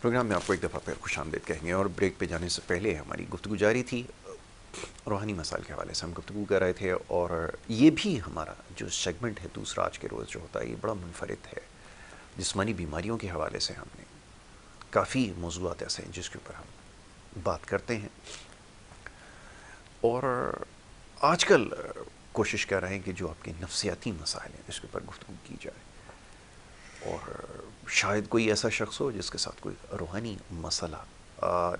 Programme में आपको एक दफ़ा फिर खुशामदीद कहेंगे। और ब्रेक पे जाने से पहले हमारी गुफ्तगू जारी थी, रूहानी मसाइल के हवाले से हम गुफ्तगू कर रहे थे। और ये भी हमारा जो सेगमेंट है दूसरा आज के रोज़ जो होता है ये बड़ा मुनफरिद है। जिस्मानी बीमारियों के हवाले से हमने काफ़ी मौज़ूआत ऐसे हैं जिसके ऊपर हम बात करते हैं। और आजकल कोशिश कर रहे हैं कि जो आपके नफ्सियाती मसाइल हैं इसके ऊपर गुफ्तगू की जाए। और शायद कोई ऐसा शख्स हो जिसके साथ कोई रूहानी मसला,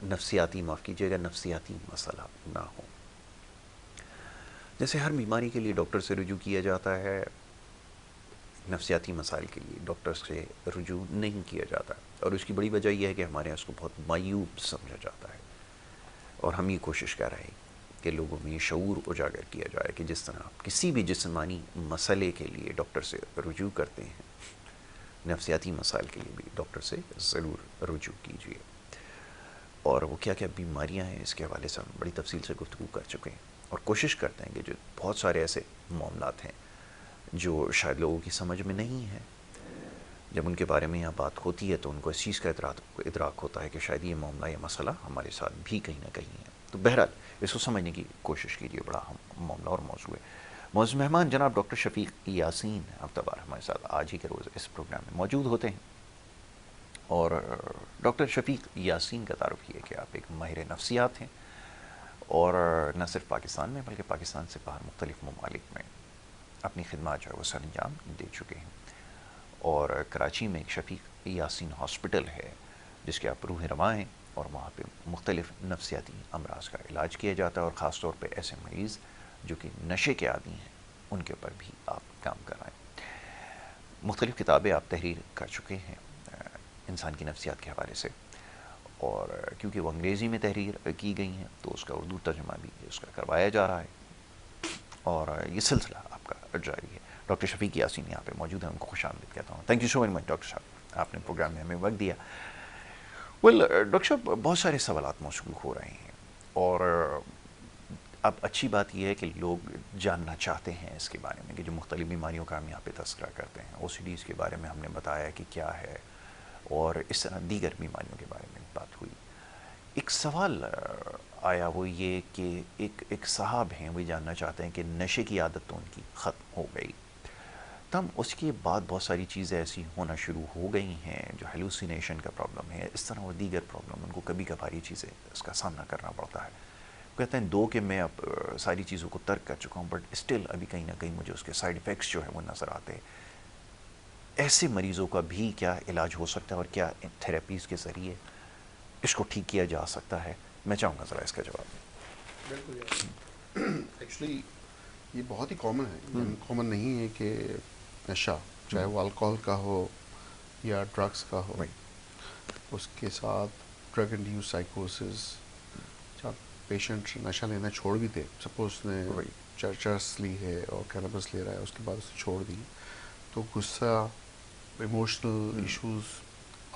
नफ्सियाती, माफ़ कीजिएगा, नफ्सियाती मसला ना हो। जैसे हर बीमारी के लिए डॉक्टर से रुजू किया जाता है, नफ्सियाती मसाइल के लिए डॉक्टर से रुजू नहीं किया जाता। और उसकी बड़ी वजह यह है कि हमारे यहाँ उसको बहुत मायूब समझा जाता है। और हम ये कोशिश कर रहे हैं कि लोगों में ये शऊर उजागर किया जाए कि जिस तरह आप किसी भी जिस्मानी मसले के लिए डॉक्टर से रुजू करते हैं, नफ्सियाती मसाइल के लिए भी डॉक्टर से ज़रूर रुजू कीजिए। और वो क्या क्या बीमारियां हैं इसके हवाले से हम बड़ी तफसील से गुफ्तगू कर चुके हैं। और कोशिश करते हैं कि जो बहुत सारे ऐसे मामलात हैं जो शायद लोगों की समझ में नहीं है, जब उनके बारे में यहाँ बात होती है तो उनको इस चीज़ का इदराक होता है कि शायद ये मामला या मसला हमारे साथ भी कहीं ना कहीं है। तो बहरहाल इसको समझने की कोशिश कीजिए, बड़ा अहम मामला और मौजू है। मौजूद मेहमान जनाब डॉक्टर शफीक यासीन हफ्तावार हमारे साथ आज ही के रोज़ इस प्रोग्राम में मौजूद होते हैं। और डॉक्टर शफीक यासीन का तारुफ ये है कि आप एक माहिर नफ्सियात हैं और न सिर्फ पाकिस्तान में बल्कि पाकिस्तान से बाहर मुख्तलिफ़ ममालिक में अपनी खिदमत जो है वो सर अंजाम दे चुके हैं। और कराची में एक शफीक यासीन हॉस्पिटल है जिसके आप रूह रवां हैं और वहाँ पे मुख्तलिफ़ नफ्सियाती अमराज का इलाज किया जाता है। और ख़ास तौर पे ऐसे मरीज़ जो कि नशे के आदी हैं उनके ऊपर भी आप काम कर रहे हैं। मुख्तलिफ़ किताबें आप तहरीर कर चुके हैं इंसान की नफ्सियात के हवाले से। और क्योंकि वो अंग्रेज़ी में तहरीर की गई हैं तो उसका उर्दू तर्जुमा भी उसका करवाया जा रहा है और ये सिलसिला आपका जारी है। डॉक्टर शफीक यासीन यहाँ पे मौजूद है, उनको खुशामदीद कहता हूँ। Thank you so very much doctor साहब, आपने प्रोग्राम में हमें वक्त दिया। डॉक्टर साहब बहुत सारे सवालात मौसूल हो रहे हैं और अब अच्छी बात यह है कि लोग जानना चाहते हैं इसके बारे में कि जो मुख्तलिफ़ बीमारियों का हम यहाँ पे तस्करा करते हैं, OCDs के बारे में हमने बताया कि क्या है और इस तरह दीगर बीमारियों के बारे में बात हुई। एक सवाल आया वो ये कि एक साहब हैं, वो जानना चाहते हैं कि नशे की आदत तो उनकी ख़त्म हो गई, तब उसके बाद बहुत सारी चीज़ें ऐसी होना शुरू हो गई हैं जो हेलुसिनेशन का प्रॉब्लम है, इस तरह और दीगर प्रॉब्लम, उनको कभी कभार ये चीज़ें इसका सामना करना पड़ता है। कहते हैं दो कि मैं अब सारी चीज़ों को तर्क कर चुका हूँ बट स्टिल अभी कहीं ना कहीं मुझे उसके साइड इफ़ेक्ट्स जो है वो नज़र आते हैं। ऐसे मरीज़ों का भी क्या इलाज हो सकता है और क्या थेरेपीज़ के ज़रिए इसको ठीक किया जा सकता है? मैं चाहूँगा ज़रा इसका जवाब। बिल्कुल यार, एक्चुअली ये बहुत ही कॉमन है, ये कॉमन नहीं है कि नशा चाहे वो अल्कोहल का हो या ड्रग्स का हो, उसके साथ ड्रग इंड्यूस साइकोसिस, जब पेशेंट नशा लेना छोड़ भी दे, सपोज उसने चरस ली है और कैनबिस ले रहा है, उसके बाद उसे छोड़ दी, तो गुस्सा, emotional issues,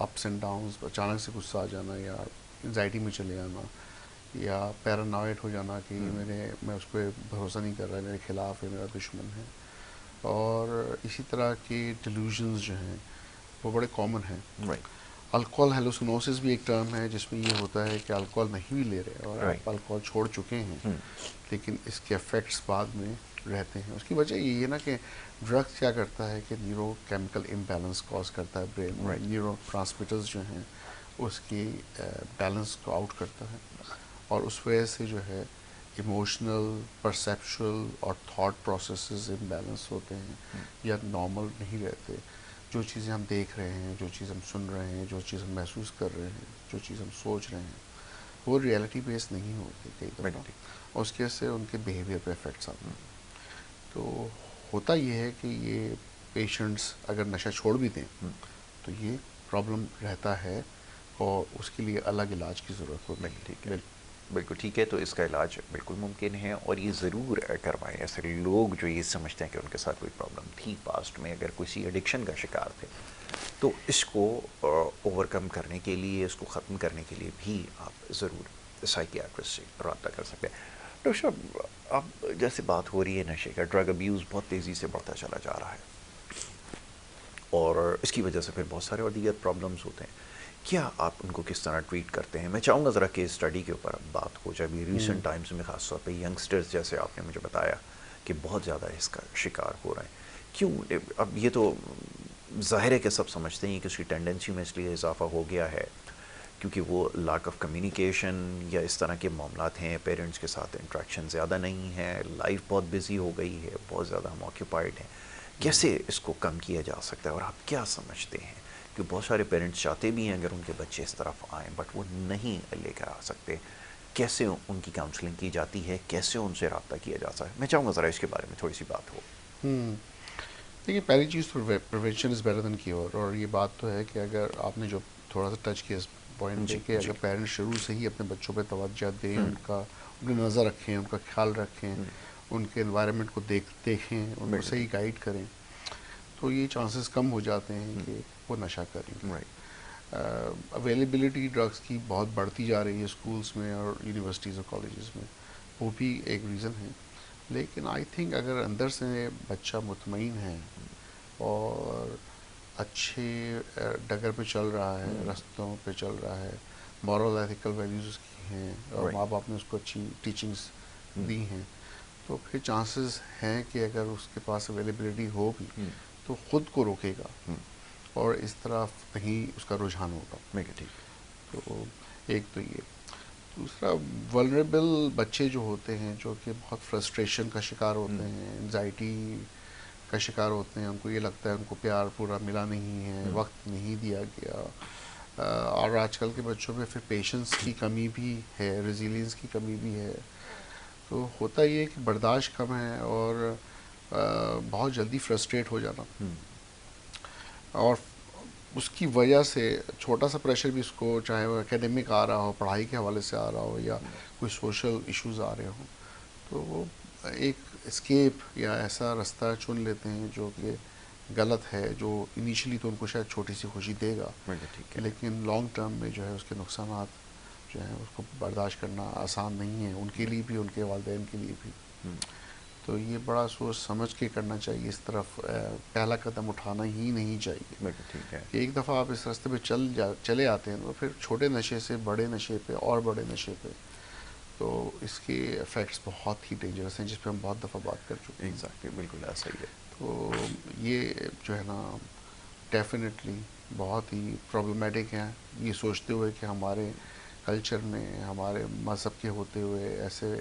ups and downs, अचानक से गुस्सा आ जाना या एंजाइटी में चले आना या पैरानॉइड हो जाना कि मैं उस पर भरोसा नहीं कर रहा, मेरे खिलाफ है, मेरा दुश्मन है। और इसी तरह के डिल्यूजन्स जो हैं वो बड़े कॉमन हैं। अल्कोहल हेलुसिनोसिस भी एक टर्म है जिसमें ये होता है कि अल्कोहल नहीं भी ले रहे और आप अल्कोहल छोड़ चुके हैं लेकिन इसके इफ़ेक्ट्स बाद में रहते हैं। उसकी वजह ये है ना कि ड्रग्स क्या करता है कि न्यूरो केमिकल इम्बैलेंस कॉज करता है ब्रेन में, न्यूरो ट्रांसमिटर्स जो हैं उसकी बैलेंस को आउट करता है और उस वजह से जो है इमोशनल, परसेप्चुअल और थॉट प्रोसेसेस इम्बैलेंस होते हैं या नॉर्मल नहीं रहते। जो चीज़ें हम देख रहे हैं, जो चीज़ हम सुन रहे हैं, जो चीज़ हम महसूस कर रहे हैं, जो चीज़ हम सोच रहे हैं, वो रियलिटी बेस्ड नहीं होती कई दफ़ा और उसकी वजह से उनके बिहेवियर पे इफ़ेक्ट्स आते हैं। तो होता ये है कि ये पेशेंट्स अगर नशा छोड़ भी दें तो ये प्रॉब्लम रहता है और उसके लिए अलग इलाज की ज़रूरत होती है। ठीक है, बिल्कुल ठीक है। तो इसका इलाज बिल्कुल मुमकिन है और ये ज़रूर करवाएं। ऐसे लोग जो ये समझते हैं कि उनके साथ कोई प्रॉब्लम थी पास्ट में, अगर किसी एडिक्शन का शिकार थे, तो इसको ओवरकम करने के लिए, इसको ख़त्म करने के लिए भी आप ज़रूर साइकियाट्रिस्ट से रब्ता कर सकते हैं। डॉक्टर साहब, अब जैसे बात हो रही है नशे का, ड्रग अब्यूज़ बहुत तेज़ी से बढ़ता चला जा रहा है और इसकी वजह से फिर बहुत सारे और दीगर प्रॉब्लम्स होते हैं। क्या आप उनको किस तरह ट्रीट करते हैं? मैं चाहूँगा ज़रा केस स्टडी के ऊपर अब बात हो जाए। अभी रिसेंट टाइम्स में ख़ास तौर पे यंगस्टर्स, जैसे आपने मुझे बताया कि बहुत ज़्यादा इसका शिकार हो रहे हैं। क्यों? अब ये तो ज़ाहिर है कि सब समझते हैं कि उसकी टेंडेंसी में इसलिए इजाफा हो गया है क्योंकि वो लैक ऑफ कम्युनिकेशन या इस तरह के मामलात हैं, पेरेंट्स के साथ इंटरेक्शन ज़्यादा नहीं है, लाइफ बहुत बिजी हो गई है, बहुत ज़्यादा हम ऑक्यूपाइड हैं। कैसे इसको कम किया जा सकता है और आप क्या समझते हैं? कि बहुत सारे पेरेंट्स चाहते भी हैं अगर उनके बच्चे इस तरफ आएँ, बट वो नहीं लेकर आ सकते। कैसे उनकी काउंसलिंग की जाती है, कैसे उनसे रब्ता किया जा सकता है? मैं चाहूँगा ज़रा इसके बारे में थोड़ी सी बात हो। देखिए, पहली चीज़ तो prevention is better than cure, और ये बात तो है कि अगर आपने जो थोड़ा सा टच किया इस पॉइंट पे जी कि जी। अगर पेरेंट्स शुरू से ही अपने बच्चों पे तवज्जो दें, उनकी नज़र रखें, उनका ख्याल रखें, उनके एनवायरनमेंट को देखें, उनको बिल्कुल सही गाइड करें, तो ये चांसेस कम हो जाते हैं कि वो नशा करेंगे। राइट। अवेलेबिलिटी ड्रग्स की बहुत बढ़ती जा रही है स्कूल्स में और यूनिवर्सिटीज़ और कॉलेजेस में, वो भी एक रीज़न है। लेकिन आई थिंक अगर अंदर से बच्चा मुतमईन है और अच्छे डगर पे चल रहा है, रास्तों पे चल रहा है, मॉरल एथिकल वैल्यूज़ उसकी हैं और राइट। माँ बाप ने उसको अच्छी टीचिंग्स दी हैं, तो फिर चांसेस हैं कि अगर उसके पास अवेलेबिलिटी हो भी तो ख़ुद को रोकेगा और इस तरफ नहीं उसका रुझान होगा। मैं ठीक। तो एक तो ये, दूसरा वल्नरेबल बच्चे जो होते हैं, जो कि बहुत फ्रस्ट्रेशन का शिकार होते हैं, एंजाइटी का शिकार होते हैं, उनको ये लगता है उनको प्यार पूरा मिला नहीं है, वक्त नहीं दिया गया, और आजकल के बच्चों में फिर पेशेंस की कमी भी है, रेजिलियंस की कमी भी है। तो होता ये है कि बर्दाश्त कम है और बहुत जल्दी फ्रस्ट्रेट हो जाना, और उसकी वजह से छोटा सा प्रेशर भी उसको, चाहे वो एकेडमिक आ रहा हो, पढ़ाई के हवाले से आ रहा हो या कोई सोशल इश्यूज आ रहे हों, तो वो एक एस्केप या ऐसा रास्ता चुन लेते हैं जो कि गलत है, जो इनिशियली तो उनको शायद छोटी सी खुशी देगा, ठीक है। लेकिन लॉन्ग टर्म में जो है उसके नुकसानात जो है उसको बर्दाश्त करना आसान नहीं है, उनके लिए भी, उनके वालिदैन के लिए भी। तो ये बड़ा सोच समझ के करना चाहिए, इस तरफ पहला कदम उठाना ही नहीं चाहिए। ठीक है। कि एक दफ़ा आप इस रास्ते पे चले आते हैं तो फिर छोटे नशे से बड़े नशे पे और बड़े नशे पे, तो इसके इफ़ेक्ट्स बहुत ही डेंजरस हैं, जिस पे हम बहुत दफ़ा बात कर चुके हैं। एग्जैक्टली, बिल्कुल ऐसा ही है। तो ये जो है ना, डेफिनेटली बहुत ही प्रॉब्लमेटिक है, ये सोचते हुए कि हमारे कल्चर में, हमारे मज़हब के होते हुए ऐसे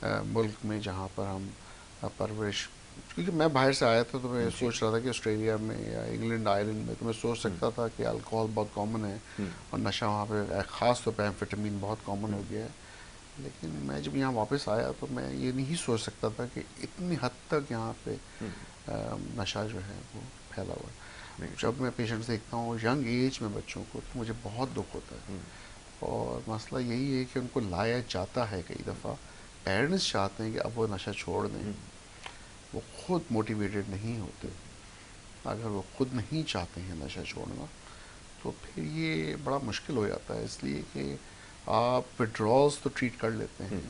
मुल्क में जहाँ पर हम परवरिश, क्योंकि मैं बाहर से आया था तो मैं सोच रहा था कि ऑस्ट्रेलिया में या इंग्लैंड, आयरलैंड में तो मैं सोच सकता था कि अल्कोहल बहुत कॉमन है और नशा वहाँ पे ख़ास तौर पे एम्फेटामिन बहुत कॉमन हो गया है। लेकिन मैं जब यहाँ वापस आया तो मैं ये नहीं सोच सकता था कि इतनी हद तक यहाँ पे नशा जो है वो फैला हुआ है। जब मैं पेशेंट्स देखता हूँ यंग एज में बच्चों को, तो मुझे बहुत दुख होता है। और मसला यही है कि उनको लाया जाता है, कई दफ़ा पेरेंट्स चाहते हैं कि अब वो नशा छोड़ दें, वो खुद मोटिवेटेड नहीं होते। अगर वो खुद नहीं चाहते हैं नशा छोड़ना, तो फिर ये बड़ा मुश्किल हो जाता है, इसलिए कि आप विड्रॉल्स तो ट्रीट कर लेते हैं,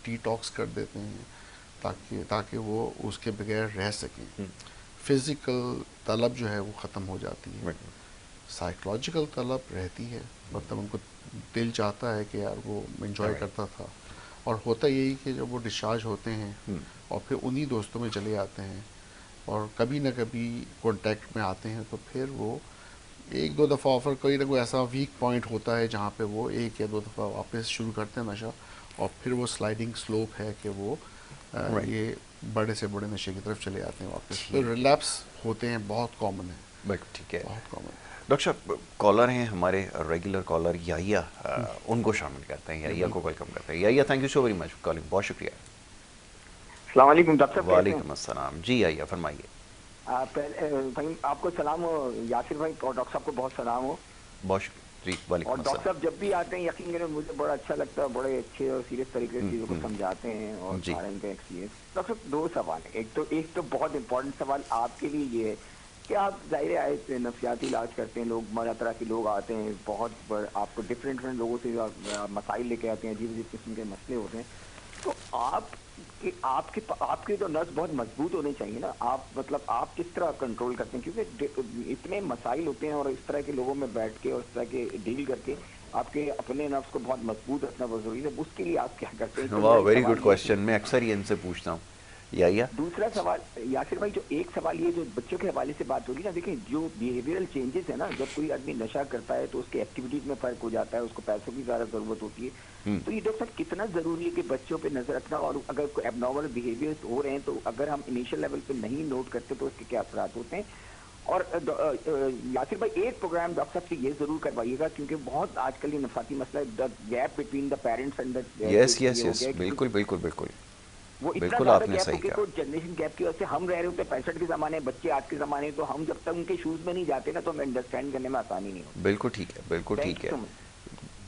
डिटॉक्स कर देते हैं, ताकि वो उसके बगैर रह सकें। फ़िज़िकल तलब जो है वो ख़त्म हो जाती है, साइकोलॉजिकल तलब रहती है, मतलब उनको दिल चाहता है कि यार वो एंजॉय करता था। और होता यही कि जब वो डिस्चार्ज होते हैं और फिर उन्हीं दोस्तों में चले आते हैं और कभी ना कभी कांटेक्ट में आते हैं, तो फिर वो एक दो दफ़ा ऑफ़र, कोई ना कोई ऐसा वीक पॉइंट होता है जहाँ पे वो एक या दो दफ़ा वापस शुरू करते हैं नशा, और फिर वो स्लाइडिंग स्लोप है कि वो ये बड़े से बड़े नशे की तरफ चले आते हैं वापस। तो रिलैप्स होते हैं, बहुत कॉमन है। ठीक है। बहुत कॉमन। डॉक्टर साहब, कॉलर हैं हमारे रेगुलर कॉलर याहिया, उनको शामिल करते हैं, याहिया को वेलकम करते हैं। Yahya, thank you so very much for calling, बहुत शुक्रिया। अस्सलाम वालेकुम डॉक्टर साहब, कैसे हैं? वालेकुम अस्सलाम जी, याहिया फरमाइए। पहले भाई आपको सलाम हो, यासिर भाई, और डॉक्टर साहब को बहुत सलाम हो। बहुत शुक्रिया जी, वालेकुम और डॉक्टर अस्सलाम। साहब जब भी आते हैं, यकीन करें मुझे बड़ा अच्छा लगता है, बड़े अच्छे और सीरियस तरीके से चीज़ों को समझाते हैं और सारा इनका एक्सपीरियंस। डॉक्टर साहब, दो सवाल है। एक तो बहुत इंपॉर्टेंट सवाल आपके लिए ये है कि आप ज़ाहिर आए नफ्सियाती इलाज करते हैं, लोग हर तरह के लोग आते हैं, बहुत आपको डिफरेंट लोगों से मसाइल लेके आते हैं, अजीब अजीब किस्म के मसले होते हैं। तो आपके तो नर्व्स बहुत मजबूत होने चाहिए ना। आप मतलब आप किस तरह कंट्रोल करते हैं, क्योंकि इतने मसाइल होते हैं और इस तरह के लोगों में बैठ के और इस तरह के डील करके आपके अपने नर्व्स को बहुत मजबूत रखना बहुत जरूरी है। उसके लिए आप क्या करते हैं? तो वाह, मेरा एक वेरी गुड सवाल ये है। क्वेश्चन। मैं अक्सर ही इनसे पूछता हूँ। या दूसरा सवाल यासिर भाई, जो एक सवाल ये जो बच्चों के हवाले से बात हो रही ना, देखिए जो बिहेवियरल चेंजेस है ना, जब कोई आदमी नशा करता है तो उसके एक्टिविटीज में फर्क हो जाता है, उसको पैसों की ज्यादा जरूरत होती है। तो ये डॉक्टर साहब कितना जरूरी है कि बच्चों पे नजर रखना, और अगर कोई एबनॉर्मल बिहेवियर हो रहे हैं तो अगर हम इनिशियल लेवल पे नहीं नोट करते तो उसके क्या असरात होते हैं? और यासिर भाई एक प्रोग्राम डॉक्टर साहब से ये जरूर करवाइएगा, क्योंकि बहुत आजकल ये नफाती मसला है, the gap between the parents and the yes kids ये यस हो यस, गया है कि बिल्कुल बिल्कुल बिल्कुल वो इतना बिल्कुल, ज्यादा आपने गैप हो सही गया कहा। कि जनरेशन गैप की वजह से हम रह रहे होते 65 के जमाने, बच्चे आज के जमाने, तो हम जब तक उनके शूज में नहीं जाते ना तो हमें अंडरस्टैंड करने में आसानी नहीं होती। बिल्कुल ठीक है, बिल्कुल थैंक ठीक यू है। So much.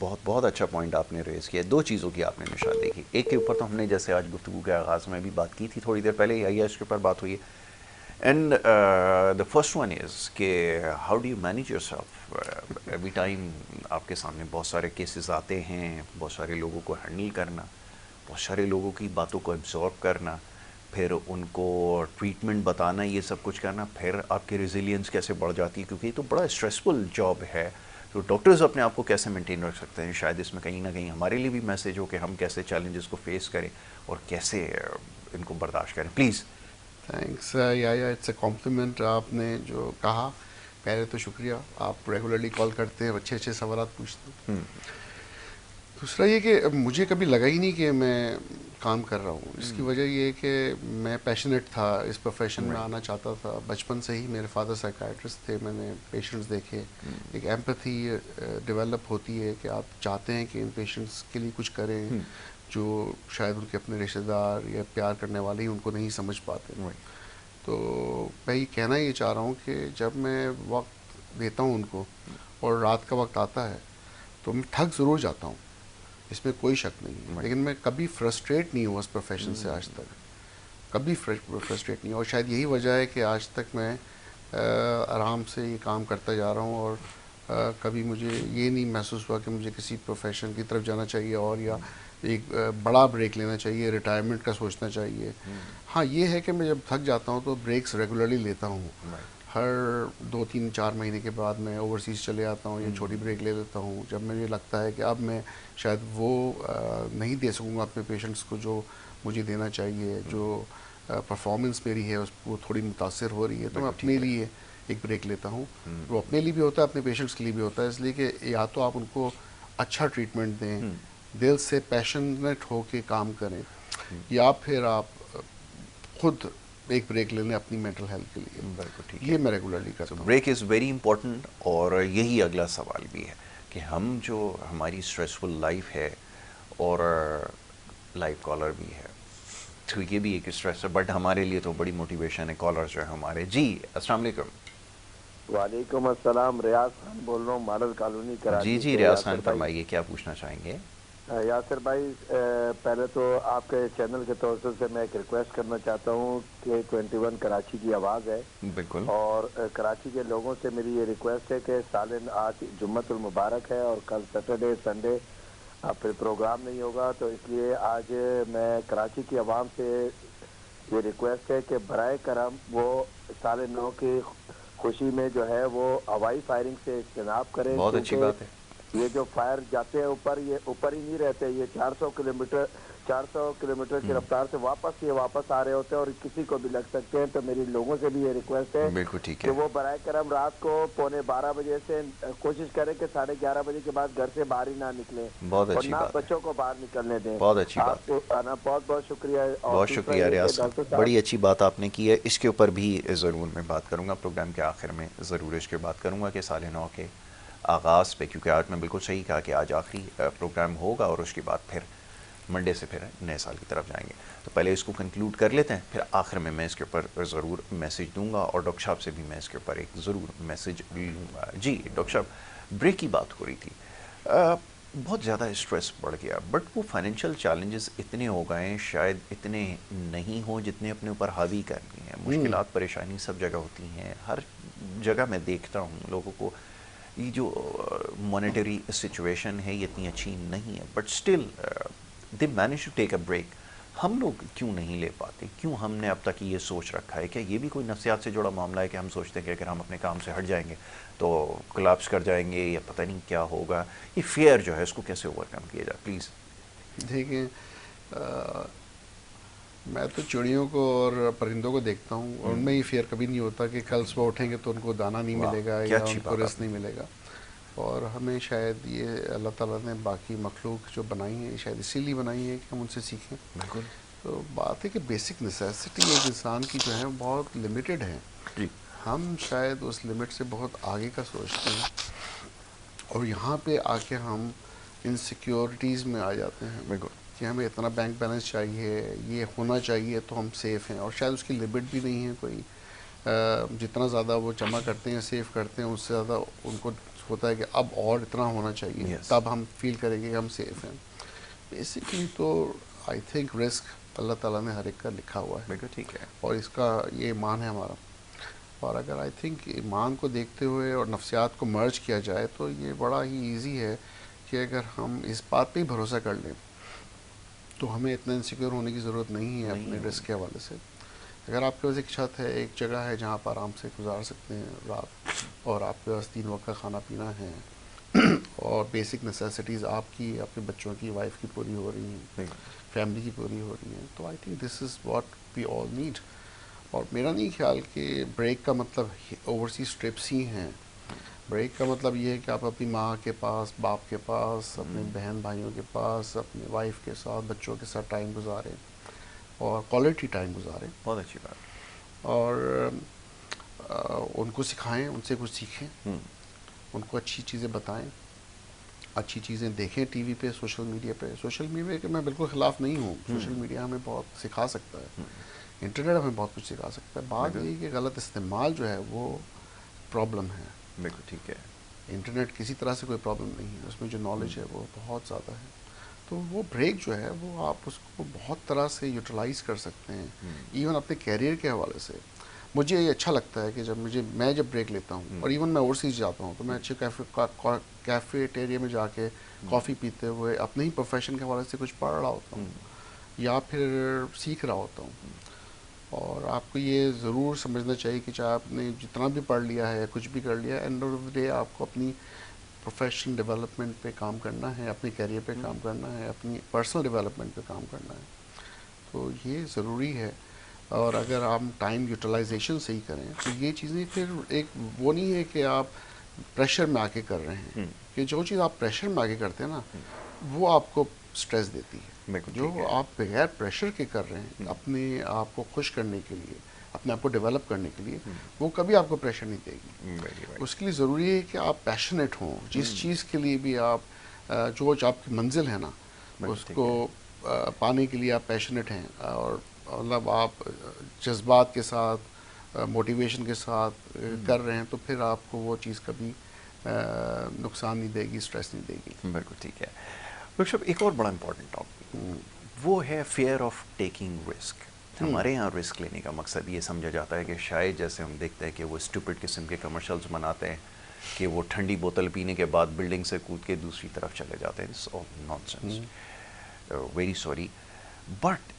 बहुत बहुत अच्छा पॉइंट आपने रेज़ किया। दो चीज़ों की आपने निशान देखी। एक के ऊपर तो हमने जैसे आज गुफ्तगू के आगाज़ में भी बात की थी, थोड़ी देर पहले ही इसके ऊपर बात हुई है। And the first one is कि how do you manage yourself every time आपके सामने बहुत सारे केसेस आते हैं, बहुत सारे लोगों को हैंडल करना, बहुत सारे लोगों की बातों को एब्जॉर्ब करना, फिर उनको ट्रीटमेंट बताना, ये सब कुछ करना, फिर आपकी रेजिलियंस कैसे बढ़ जाती है, क्योंकि ये तो बड़ा स्ट्रेसफुल जॉब है। तो डॉक्टर्स अपने आप को कैसे मेंटेन रख सकते हैं? शायद इसमें कहीं ना कहीं हमारे लिए भी मैसेज हो कि हम कैसे चैलेंजेस को फेस करें और कैसे इनको बर्दाश्त करें। प्लीज़। थैंक्स या इट्स अ कॉम्प्लीमेंट आपने जो कहा। पहले तो शुक्रिया, आप रेगुलरली कॉल करते हैं, अच्छे अच्छे सवाल पूछते हैं। दूसरा ये कि मुझे कभी लगा ही नहीं कि मैं काम कर रहा हूँ। इसकी वजह ये है कि मैं पैशनेट था, इस प्रोफेशन में आना चाहता था। बचपन से ही मेरे फादर साइकाइट्रिस्ट थे, मैंने पेशेंट्स देखे। एक एम्पैथी डेवलप होती है कि आप चाहते हैं कि इन पेशेंट्स के लिए कुछ करें जो शायद उनके अपने रिश्तेदार या प्यार करने वाले ही उनको नहीं समझ पाते। तो मैं ये कहना ये चाह रहा हूँ कि जब मैं वक्त देता हूँ उनको और रात का वक्त आता है तो मैं थक ज़रूर जाता हूँ, इसमें कोई शक नहीं है। लेकिन मैं कभी फ्रस्ट्रेट नहीं हुआ इस प्रोफेशन से आज तक, कभी फ्रस्ट्रेट नहीं। और शायद यही वजह है कि आज तक मैं आराम से ये काम करता जा रहा हूँ और कभी मुझे ये नहीं महसूस हुआ कि मुझे किसी प्रोफेशन की तरफ जाना चाहिए और या एक बड़ा ब्रेक लेना चाहिए, रिटायरमेंट का सोचना चाहिए। हाँ, ये है कि मैं जब थक जाता हूँ तो ब्रेक्स रेगुलरली लेता हूँ। हर 2-3-4 महीने के बाद मैं ओवरसीज़ चले आता हूँ या छोटी ब्रेक ले लेता हूँ, जब मुझे लगता है कि अब मैं शायद वो नहीं दे सकूँगा अपने पेशेंट्स को जो मुझे देना चाहिए, जो परफॉर्मेंस मेरी है उस वो थोड़ी मुतासर हो रही है, तो मैं अपने लिए एक ब्रेक लेता हूँ। वो अपने लिए भी होता है, अपने पेशेंट्स के लिए भी होता है, इसलिए कि या तो आप उनको अच्छा ट्रीटमेंट दें, दिल से पैशनेट हो के काम करें, या फिर आप खुद एक ब्रेक ले लें अपनी मेंटल हेल्थ के लिए। बिल्कुल ठीक ये है। मैं रेगुलरली करता हूँ। Break is very important. और यही अगला सवाल भी है कि हम जो हमारी स्ट्रेसफुल लाइफ है और लाइव कॉलर भी है, तो ये भी एक स्ट्रेस है, बट हमारे लिए तो बड़ी मोटिवेशन है कॉलर जो है हमारे। जी अस्सलाम वालेकुम। वालेकुम अस्सलाम, रियाज खान बोल रहा हूँ, मॉडल कॉलोनी जी कराची जी से। रियाज खान फरमाइए, क्या पूछना चाहेंगे? यासिर भाई, पहले तो आपके चैनल के तौर से मैं एक रिक्वेस्ट करना चाहता हूँ कि 21 कराची की आवाज़ है। बिल्कुल। और कराची के लोगों से मेरी ये रिक्वेस्ट है कि सालन आज जुम्मतुल मुबारक है और कल सैटरडे संडे फिर प्रोग्राम नहीं होगा, तो इसलिए आज मैं कराची की आवाम से ये रिक्वेस्ट है कि बराए करम वो साले 9 की खुशी में जो है वो हवाई फायरिंग से इज्तनाब करें। बहुत अच्छी बात है। ये जो फायर जाते हैं ऊपर, ये ऊपर ही नहीं रहते, ये 400 किलोमीटर की रफ्तार से वापस आ रहे होते हैं और किसी को भी लग सकते हैं। तो मेरी लोगों से भी ये रिक्वेस्ट है बिल्कुल ठीक कि है। वो बराए करम रात को 11:15 बजे से कोशिश करें कि 11:30 बजे के बाद घर से बाहर ही ना निकले बहुत और अच्छी ना बात है। बच्चों को बाहर निकलने दें। बहुत अच्छी बात। आपको आना बहुत बहुत शुक्रिया। और बहुत दूसरा शुक्रिया ये कि रियाज खान, डॉक्टर साहब, बड़ी अच्छी बात आपने की है। इसके ऊपर भी ज़रूर मैं बात करूँगा प्रोग्राम के आखिर में, ज़रूर इसके बात करूँगा कि साल 9 के आगाज़ पे, क्योंकि आज मैं बिल्कुल सही कहा कि आज आखिरी प्रोग्राम होगा और उसके बाद फिर मंडे से फिर नए साल की तरफ जाएंगे। तो पहले इसको कंक्लूड कर लेते हैं, फिर आखिर में मैं इसके ऊपर ज़रूर मैसेज दूंगा और डॉक्टर साहब से भी मैं इसके ऊपर एक ज़रूर मैसेज लूँगा। जी डॉक्टर साहब, ब्रेक की बात हो रही थी। बहुत ज़्यादा स्ट्रेस बढ़ गया, बट वो फाइनेंशियल चैलेंजेस इतने हो गए हैं, शायद इतने नहीं हो जितने अपने ऊपर हावी करनी है। मुश्किलात परेशानी सब जगह होती हैं, हर जगह मैं देखता हूँ लोगों को। ये जो मॉनेटरी सिचुएशन है ये इतनी अच्छी नहीं है, but still they manage to take a break. हम लोग क्यों नहीं ले पाते? क्यों हमने अब तक ये सोच रखा है? क्या ये भी कोई नफ्सियात से जुड़ा मामला है कि हम सोचते हैं कि अगर हम अपने काम से हट जाएंगे तो कोलैप्स कर जाएंगे या पता नहीं क्या होगा? ये फियर जो है इसको कैसे ओवरकम किया जाए प्लीज़? देखिए, मैं तो चिड़ियों को और परिंदों को देखता हूँ और उनमें ये फियर कभी नहीं होता कि कल सुबह उठेंगे तो उनको दाना नहीं मिलेगा क्या या अच्छी उनको बात रिस्क नहीं मिलेगा। और हमें शायद ये अल्लाह ताला ने बाकी मखलूक जो बनाई है शायद इसीलिए बनाई है कि हम उनसे सीखें। बिल्कुल। तो बात है कि बेसिक नेसेसिटी एक इंसान की जो है बहुत लिमिटेड है। जी। हम शायद उस लिमिट से बहुत आगे का सोचते हैं और यहाँ पे आके हम इनसिक्योरिटीज़ में आ जाते हैं। बिल्कुल। कि हमें इतना बैंक बैलेंस चाहिए, ये होना चाहिए तो हम सेफ़ हैं, और शायद उसकी लिमिट भी नहीं है कोई। जितना ज़्यादा वो जमा करते हैं, सेव करते हैं, उससे ज़्यादा उनको होता है कि अब और इतना होना चाहिए। Yes. तब हम फील करेंगे कि हम सेफ़ हैं। बेसिकली तो आई थिंक रिस्क अल्लाह ताला ने हर एक का लिखा हुआ है। बिल्कुल ठीक है। और इसका ये ईमान है हमारा। और अगर आई थिंक ईमान को देखते हुए और नफ्सियात को मर्ज किया जाए तो ये बड़ा ही इजी है कि अगर हम इस बात पे ही भरोसा कर लें तो हमें इतना इनसिक्योर होने की ज़रूरत नहीं है अपने रिस्क के हवाले से। अगर आपके पास एक छत है, एक जगह है जहाँ पर आराम से गुजार सकते हैं रात, और आपके पास 3 वक्त का खाना पीना है और बेसिक नेसेसिटीज़ आपकी, आपके बच्चों की, वाइफ की पूरी हो रही हैं, फैमिली की पूरी हो रही हैं, तो I think this is what we all need. और मेरा नहीं ख्याल कि ब्रेक का मतलब ओवरसीज ट्रिप्स ही हैं। ब्रेक का मतलब ये है कि आप अपनी माँ के पास, बाप के पास, अपने बहन भाइयों के पास, अपने वाइफ के साथ, बच्चों के साथ टाइम गुजारें और क्वालिटी टाइम गुजारें। बहुत अच्छी बात। और उनको सिखाएं, उनसे कुछ सीखें, उनको अच्छी चीज़ें बताएं, अच्छी चीज़ें देखें टीवी पे, सोशल मीडिया पे। सोशल मीडिया के मैं बिल्कुल ख़िलाफ़ नहीं हूँ। सोशल मीडिया हमें बहुत सिखा सकता है, इंटरनेट हमें बहुत कुछ सिखा सकता है। बात यही कि गलत इस्तेमाल जो है वो प्रॉब्लम है। बिल्कुल ठीक है। इंटरनेट किसी तरह से कोई प्रॉब्लम नहीं है, उसमें जो नॉलेज है वो बहुत ज़्यादा है। तो वो ब्रेक जो है वो आप उसको बहुत तरह से यूटिलाइज़ कर सकते हैं, इवन अपने कैरियर के हवाले से। मुझे ये अच्छा लगता है कि मैं जब ब्रेक लेता हूँ, और इवन मैं ओवरसीज जाता हूँ तो मैं अच्छे कैफ़ेटेरिया में जाके कॉफ़ी पीते हुए अपने ही प्रोफेशन के हवाले से कुछ पढ़ रहा होता हूँ या फिर सीख रहा होता हूँ। और आपको ये ज़रूर समझना चाहिए कि चाहे आपने जितना भी पढ़ लिया है या कुछ भी कर लिया है, एंड ऑफ द डे आपको अपनी प्रोफेशनल डेवलपमेंट पे काम करना है, अपने करियर पे काम करना है, अपनी पर्सनल डेवलपमेंट पे काम करना है। तो ये ज़रूरी है। और अगर हम टाइम यूटिलाइजेशन सही करें तो ये चीज़ें फिर एक वो नहीं है कि आप प्रेशर में आके कर रहे हैं, कि जो चीज़ आप प्रेशर में आके करते हैं ना वो आपको स्ट्रेस देती है। जो आप बगैर प्रेशर के कर रहे हैं अपने आप को खुश करने के लिए, अपने आप को डेवलप करने के लिए, वो कभी आपको प्रेशर नहीं देगी। उसके लिए ज़रूरी है कि आप पैशनेट हों जिस चीज़ के लिए भी आप, जो आपकी मंजिल है ना उसको पाने के लिए आप पैशनेट हैं, और मतलब आप जज्बात के साथ, मोटिवेशन के साथ कर रहे हैं, तो फिर आपको वो चीज़ कभी नुकसान नहीं देगी, स्ट्रेस नहीं देगी। बिल्कुल ठीक है। डॉक्टर साहब, एक और बड़ा इंपॉर्टेंट टॉपिक वो है फियर ऑफ टेकिंग रिस्क। हमारे यहाँ रिस्क लेने का मकसद ये समझा जाता है कि शायद जैसे हम देखते हैं कि वो स्टूपिड किस्म के कमर्शियल्स बनाते हैं कि वो ठंडी बोतल पीने के बाद बिल्डिंग से कूद के दूसरी तरफ चले जाते हैं। This all nonsense, very sorry, but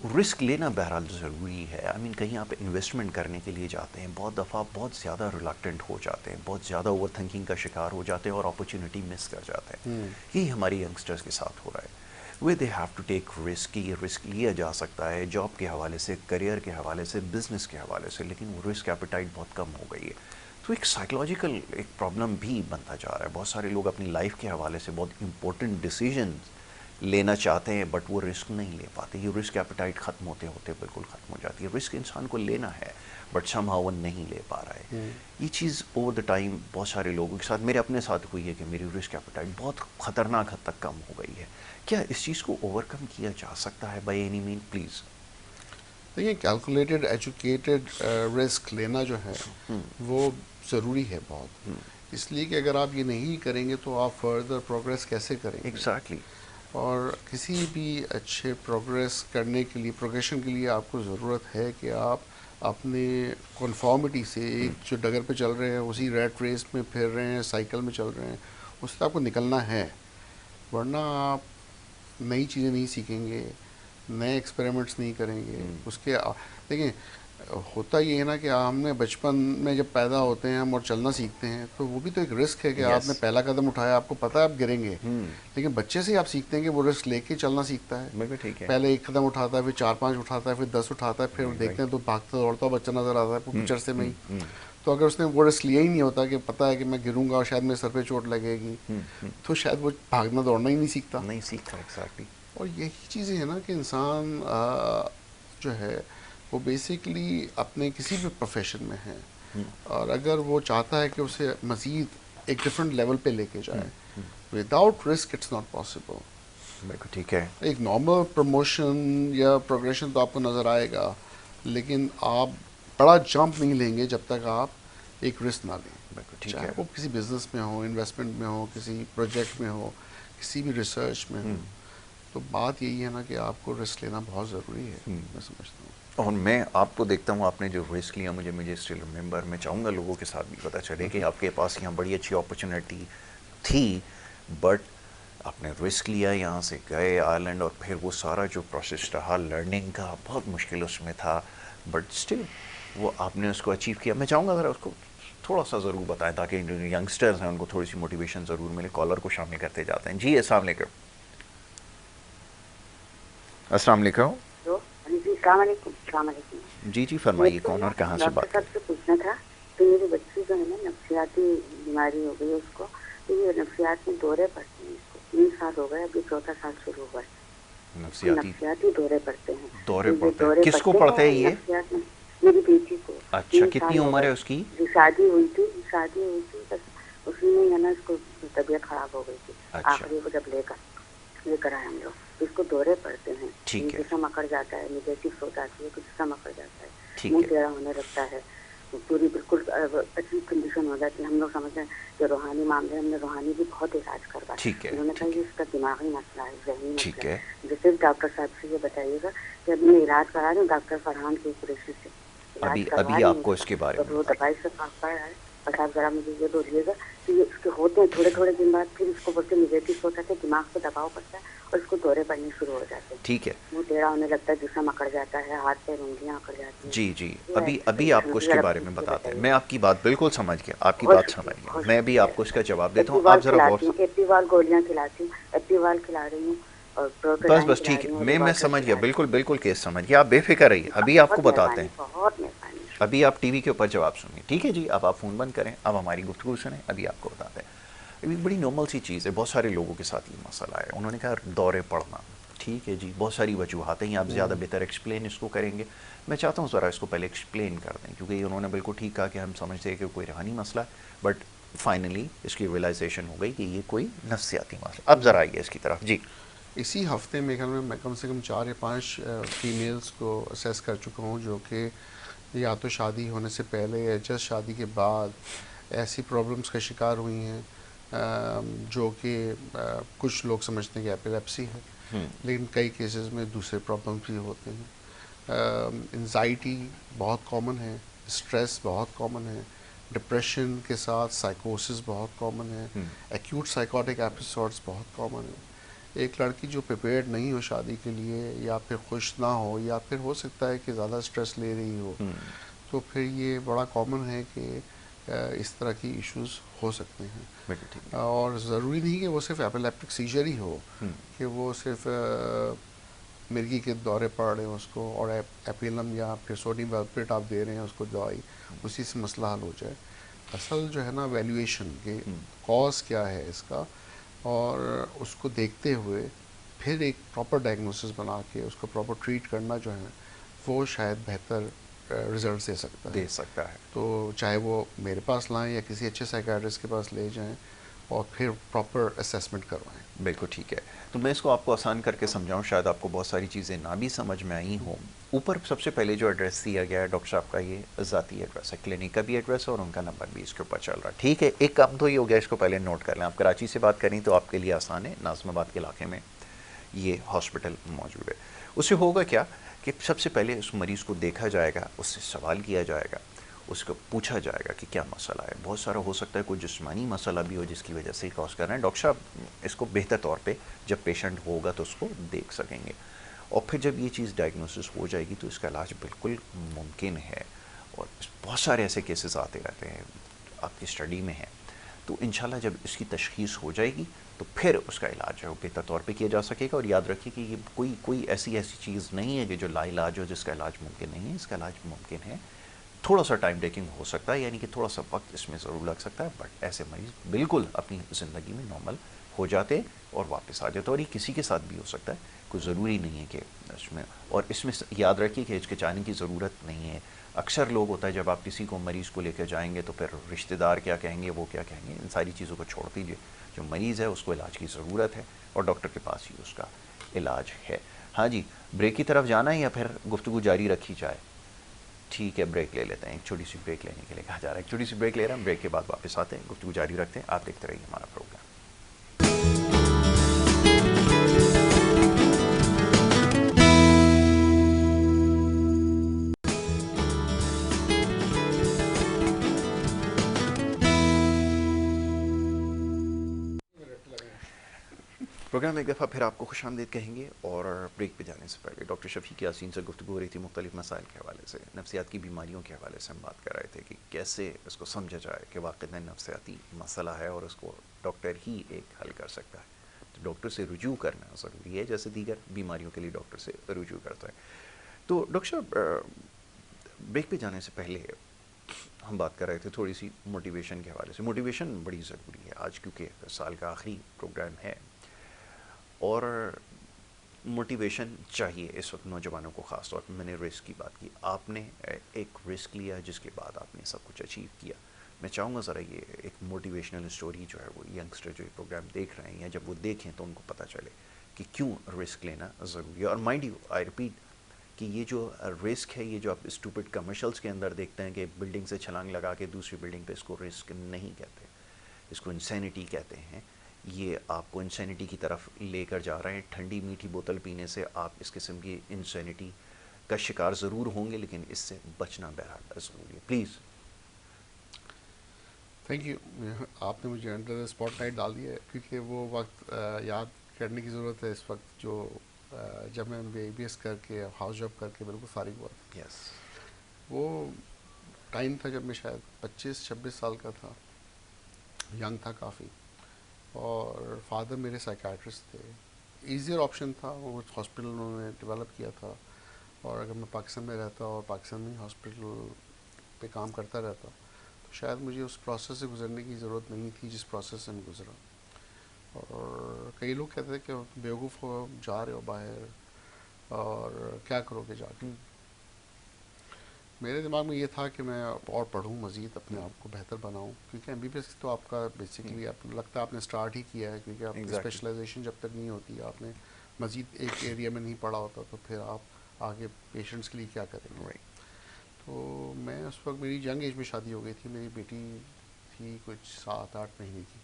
risk लेना बहरहाल ज़रूरी है। आई मीन कहीं आप इन्वेस्टमेंट करने के लिए जाते हैं, बहुत दफ़ा बहुत ज़्यादा रिलक्टेंट हो जाते हैं, बहुत ज़्यादा ओवर थिंकिंग का शिकार हो जाते हैं और अपॉर्चुनिटी मिस कर जाते हैं। यही हमारे यंगस्टर्स के साथ हो रहा है। वे they have to take risk. ये रिस्क लिया जा सकता है जॉब के हवाले से, करियर के हवाले से, बिजनेस के हवाले से, लेकिन वो रिस्क एपेटाइट बहुत कम हो गई है। तो एक साइकोलॉजिकल एक प्रॉब्लम भी बनता जा रहा है। बहुत सारे लोग अपनी लाइफ के हवाले से बहुत इंपॉर्टेंट डिसीजन लेना चाहते हैं बट वो रिस्क नहीं ले पाते। ये रिस्क एपेटाइट ख़त्म होते होते बिल्कुल ख़त्म हो जाती है। रिस्क इंसान को लेना है बट समहाउ वो नहीं ले पा रहा है। ये चीज़ ओवर द टाइम बहुत सारे लोगों के साथ, मेरे अपने साथ हुई है कि मेरी रिस्क एपेटाइट बहुत ख़तरनाक हद तक कम हो गई है। क्या इस चीज़ को ओवरकम किया जा सकता है बाय एनी मीन? प्लीज़। देखिए, कैलकुलेटेड एजुकेटेड रिस्क लेना जो है वो ज़रूरी है बहुत, इसलिए कि अगर आप ये नहीं करेंगे तो आप फर्दर प्रोग्रेस कैसे करेंगे? एग्जैक्टली। और किसी भी अच्छे प्रोग्रेस करने के लिए, प्रोग्रेशन के लिए आपको ज़रूरत है कि आप अपने कॉन्फॉर्मिटी से, एक जो डगर पे चल रहे हैं उसी रेट रेस में फिर रहे हैं, साइकिल में चल रहे हैं, उससे आपको निकलना है। वरना आप नई चीज़ें नहीं सीखेंगे, नए एक्सपेरिमेंट्स नहीं करेंगे, उसके देखिए होता ये है ना कि हमने बचपन में जब पैदा होते हैं हम और चलना सीखते हैं तो वो भी तो एक रिस्क है कि आपने पहला कदम उठाया, आपको पता है आप गिरेंगे, लेकिन बच्चे से ही आप सीखते हैं कि वो रिस्क लेके चलना सीखता है। ठीक है। पहले 1 कदम उठाता है, फिर 4-5 उठाता है, फिर 10 उठाता है, फिर देखते हैं तो भागता दौड़ता बच्चा नजर आता है पिक्चर से में ही। तो अगर उसने वो रिस्क लिया ही नहीं होता कि पता है कि मैं गिरूंगा और शायद मेरे सर पे चोट लगेगी, तो शायद वो भागना दौड़ना ही नहीं सीखता। एग्जैक्टली। और यही चीज़ें हैं ना कि इंसान जो है वो बेसिकली अपने किसी भी प्रोफेशन में है, और अगर वो चाहता है कि उसे मज़ीद एक डिफरेंट लेवल पे लेके जाए, without risk it's not possible. बिल्कुल ठीक है। एक नॉर्मल प्रमोशन या प्रोग्रेशन तो आपको नज़र आएगा, लेकिन आप बड़ा जंप नहीं लेंगे जब तक आप एक रिस्क ना लें। ठीक चाहे है। वो किसी बिजनेस में हो, इन्वेस्टमेंट में हो, किसी प्रोजेक्ट में हो, किसी भी रिसर्च में हो, तो बात यही है ना कि आपको रिस्क लेना बहुत ज़रूरी है, मैं समझता हूँ। और मैं आपको देखता हूँ आपने जो रिस्क लिया, मुझे स्टिल रिमेंबर, मैं चाहूँगा लोगों के साथ भी पता चले कि आपके पास यहाँ बड़ी अच्छी अपॉर्चुनिटी थी, बट आपने रिस्क लिया, यहाँ से गए आयरलैंड, और फिर वो सारा जो प्रोसेस रहा लर्निंग का, बहुत मुश्किल उसमें था, बट स्टिल वो आपने उसको अचीव किया। मैं चाहूँगा ज़रा उसको थोड़ा सा ज़रूर बताएं ताकि यंगस्टर्स हैं उनको थोड़ी सी मोटिवेशन ज़रूर मिले। कॉलर को शामिल करते जाते हैं। जी अस्सलाम वालेकुम। अस्सलाम वालेकुम। जी जी फरमाइए, कौन और कहाँ से बात? डॉक्टर साहब से पूछना था कि मेरी बच्ची जो है ना नफ्सियाती बीमारी हो गई उसको, तो ये नफ्सियात में दौरे पड़ते हैं, इसको 3 साल हो गए, अभी 4था साल शुरू हुआ है। नफ्सियाती दौरे पड़ते हैं। दौरे पड़ते हैं, किसको पड़ते हैं ये? मेरी बेटी को। अच्छा, कितनी उम्र है उसकी? शादी हुई थी बस उसमें है ना इसको तबीयत खराब हो गई थी। आखिरी को जब लेकर आए हम लोग, इसको दौरे पड़ते हैं, जिस्म अकड़ जाता है, निगेटिव सोच आती है, जिस्म अकड़ जाता है, मुंह टेढ़ा होने लगता है, पूरी बिल्कुल अजीब कंडीशन हो जाती है। हम लोग समझते हैं कि रूहानी मामले, हमने रूहानी भी बहुत इलाज करवाया, उन्होंने कहा कि इसका दिमागी मसला है, जहनी मसला है। जैसे डॉक्टर साहब से ये बताइएगा कि अभी मैं इलाज करा रही हूँ डॉक्टर फरहान की कुरैशी से, अभी आपको इसके बारे में वो दवाई से फर्क पड़ रहा है, और आप जरा मुझे ये बोलिएगा कि ये इसके होते हैं थोड़े दिन बाद, फिर इसको बोलते निगेटिव सोच आते, दिमाग पे दबाव पड़ता है और इसको दौरे पड़ने शुरू हो जाते हैं। ठीक है। मुंह टेढ़ा होने लगता है, जिस्म अकड़ जाता है, हाथ पैर उंगलियां अकड़ जाती हैं। जी जी, अभी आपको इसके बारे में बताते हैं। मैं आपकी बात बिल्कुल समझ गया, आपकी बात समझ गया, मैं भी आपको इसका जवाब देता हूँ। आप जरा एपीवाल गोलियां खिलाती हूँ, एपीवाल खिला रही हूँ, बस ठीक है, मैं समझ गया, बिल्कुल केस समझ गया, आप बेफिक्र रहिए। अभी आपको बताते हैं, बहुत मेहरबानी। अभी आप टीवी के ऊपर जवाब सुनिए, ठीक है जी? अब आप फ़ोन बंद करें, अब हमारी गुफ्तगू सुने, अभी आपको बताते हैं। अभी बड़ी नॉर्मल सी चीज़ है, बहुत सारे लोगों के साथ ये मसला है। उन्होंने कहा दौरे पड़ना, ठीक है जी, बहुत सारी वजूहातें हैं, आप ज़्यादा बेहतर एक्सप्लेन इसको करेंगे। मैं चाहता हूँ ज़रा इसको पहले एक्सप्लेन कर दें, क्योंकि उन्होंने बिल्कुल ठीक कहा कि हम समझते हैं कि कोई रूहानी मसला है, बट फाइनली इसकी रियलाइजेशन हो गई कि ये कोई नफ्सियाती मसला। अब ज़रा आइए इसकी तरफ जी। इसी हफ्ते में मैं कम से कम 4 या 5 फीमेल्स को असेस कर चुका हूँ जो कि या तो शादी होने से पहले या जस्ट शादी के बाद ऐसी प्रॉब्लम्स का शिकार हुई हैं जो कि कुछ लोग समझते हैं कि एपिलेप्सी है, लेकिन कई केसेस में दूसरे प्रॉब्लम्स भी होते हैं। एंजाइटी बहुत कॉमन है, स्ट्रेस बहुत कॉमन है, डिप्रेशन के साथ साइकोसिस बहुत कॉमन है, एक्यूट साइकोटिक एपिसोड्स बहुत कॉमन है। एक लड़की जो प्रिपेयर्ड नहीं हो शादी के लिए, या फिर खुश ना हो, या फिर हो सकता है कि ज़्यादा स्ट्रेस ले रही हो, तो फिर ये बड़ा कॉमन है कि इस तरह की इश्यूज हो सकते हैं। और ज़रूरी नहीं कि वो सिर्फ एपिलेप्टिक सीजर ही हो, कि वो सिर्फ मिर्गी के दौरे पड़ रहे हैं उसको, और एपिलम या फिर सोडियम वेलप्रेट आप दे रहे हैं उसको दवाई, उसी से मसला हल हो जाए। असल जो है ना वैल्यूएशन के कॉज क्या है इसका, और उसको देखते हुए फिर एक प्रॉपर डायग्नोसिस बना के उसको प्रॉपर ट्रीट करना जो है वो शायद बेहतर रिजल्ट दे सकता है। तो चाहे वो मेरे पास लाएं या किसी अच्छे साइकियाट्रिस्ट के पास ले जाएं और फिर प्रॉपर असेसमेंट करवाएं। बिल्कुल ठीक है। तो मैं इसको आपको आसान करके समझाऊं, शायद आपको बहुत सारी चीज़ें ना भी समझ में आई हों। ऊपर सबसे पहले जो एड्रेस दिया गया है डॉक्टर साहब का, ये ज़ाती एड्रेस है, क्लिनिक का भी एड्रेस है और उनका नंबर भी इसके ऊपर चल रहा है, ठीक है? एक काम तो ये हो गया, इसको पहले नोट कर लें। आप कराची से बात करें तो आपके लिए आसान है, नाज़िमाबाद के इलाके में ये हॉस्पिटल मौजूद है। उससे होगा क्या कि सबसे पहले उस मरीज़ को देखा जाएगा, उससे सवाल किया जाएगा, उसको पूछा जाएगा कि क्या मसला है। बहुत सारा हो सकता है कोई जिस्मानी मसला भी हो जिसकी वजह से कॉज कर रहे हैं। डॉक्टर साहब इसको बेहतर तौर पे जब पेशेंट होगा तो उसको देख सकेंगे। और फिर जब ये चीज़ डायग्नोसिस हो जाएगी तो इसका इलाज बिल्कुल मुमकिन है। और बहुत सारे ऐसे केसेस आते रहते हैं, आपकी स्टडी में है। तो इंशाल्लाह जब इसकी तशख़ीस हो जाएगी तो फिर उसका इलाज है वो बेहतर तौर पे किया जा सकेगा। और याद रखिए कि ये कोई ऐसी चीज़ नहीं है कि जो लाइलाज हो, जिसका इलाज मुमकिन नहीं है। इसका इलाज मुमकिन है, थोड़ा सा टाइम टेकिंग हो सकता है, यानी कि थोड़ा सा वक्त इसमें ज़रूर लग सकता है, बट ऐसे मरीज़ बिल्कुल अपनी ज़िंदगी में नॉर्मल हो जाते और वापस आ जाते। और ये किसी के साथ भी हो सकता है, कोई ज़रूरी नहीं है कि इसमें। और इसमें याद रखिए कि हिचकिचाने की ज़रूरत नहीं है। अक्सर लोग होता है जब आप किसी को मरीज़ को लेकर जाएंगे तो फिर रिश्तेदार क्या कहेंगे, वो क्या कहेंगे, इन सारी चीज़ों को छोड़ दीजिए। जो मरीज़ है उसको इलाज की ज़रूरत है और डॉक्टर के पास ही उसका इलाज है। हाँ जी, ब्रेक की तरफ जाना है या फिर गुफ्तगू जारी रखी जाए? ठीक है, ब्रेक ले लेते हैं। एक छोटी सी ब्रेक लेने के लिए कहा जा रहा है, एक छोटी सी ब्रेक ले रहे हैं। ब्रेक के बाद वापस आते हैं, गुफ्तगू जारी रखते हैं। आप देखते रहिए हमारा प्रोग्राम। प्रोग्राम एक दफ़ा फिर आपको खुशामदीद कहेंगे। और ब्रेक पे जाने से पहले डॉक्टर शफीक यासीन से गुफ्तगू हो रही थी मुख्तलिफ मसाइल के हवाले से। नफ्सियात की बीमारियों के हवाले से हम बात कर रहे थे कि कैसे इसको समझा जाए कि वाक़ई में नफ्सियाती मसला है और उसको डॉक्टर ही एक हल कर सकता है। तो डॉक्टर से रुजू करना ज़रूरी है, जैसे दीगर बीमारियों के लिए डॉक्टर से रुजू करता है। तो डॉक्टर साहब, ब्रेक पे जाने से पहले हम बात कर रहे थे थोड़ी सी मोटिवेशन के हवाले से। मोटिवेशन बड़ी ज़रूरी है आज, क्योंकि साल का आखिरी प्रोग्राम है और मोटिवेशन चाहिए इस वक्त नौजवानों को। ख़ास तौर पर मैंने रिस्क की बात की, आपने एक रिस्क लिया जिसके बाद आपने सब कुछ अचीव किया। मैं चाहूँगा ज़रा ये एक मोटिवेशनल स्टोरी जो है वो यंगस्टर जो ये प्रोग्राम देख रहे हैं, या जब वो देखें तो उनको पता चले कि क्यों रिस्क लेना ज़रूरी है। और माइंड यू, आई रिपीट कि ये जो रिस्क है, ये जो आप स्टूपिड कमर्शियल्स के अंदर देखते हैं कि बिल्डिंग से छलांग लगा के दूसरी बिल्डिंग पे, इसको रिस्क नहीं कहते, इसको इंसैनिटी कहते हैं। ये आपको इंसैनिटी की तरफ लेकर जा रहे हैं। ठंडी मीठी बोतल पीने से आप इस किस्म की इंसैनिटी का शिकार ज़रूर होंगे, लेकिन इससे बचना बहरहाल ज़रूरी है। प्लीज़। थैंक यू, आपने मुझे अंडर द स्पॉटलाइट डाल दिया है, क्योंकि वो वक्त याद करने की ज़रूरत है। इस वक्त जो जब मैं ABS करके हाउस जॉब करके बिल्कुल फारिग हुआ था, यस, वो टाइम था जब मैं शायद 25-26 साल का था, यंग था काफ़ी। और फादर मेरे साइकाट्रिस्ट थे। ईजियर ऑप्शन था, वो हॉस्पिटल उन्होंने डेवलप किया था। और अगर मैं पाकिस्तान में रहता और पाकिस्तान में हॉस्पिटल पे काम करता रहता तो शायद मुझे उस प्रोसेस से गुजरने की ज़रूरत नहीं थी जिस प्रोसेस से मैं गुजरा। और कई लोग कहते थे कि बेवकूफ़ हो, जा रहे हो बाहर और क्या करोगे जाके। मेरे दिमाग में ये था कि मैं और पढ़ूँ, मज़ीद अपने आप को बेहतर बनाऊँ, क्योंकि MBBS तो आपका बेसिकली आप लगता है आपने स्टार्ट ही किया है, क्योंकि आप स्पेशलाइजेशन जब तक नहीं होती, आपने मज़ीद एक एरिया में नहीं पढ़ा होता, तो फिर आप आगे पेशेंट्स के लिए क्या करेंगे। तो मैं उस वक्त, मेरी यंग एज में शादी हो गई थी, मेरी बेटी थी कुछ 7-8 महीने की,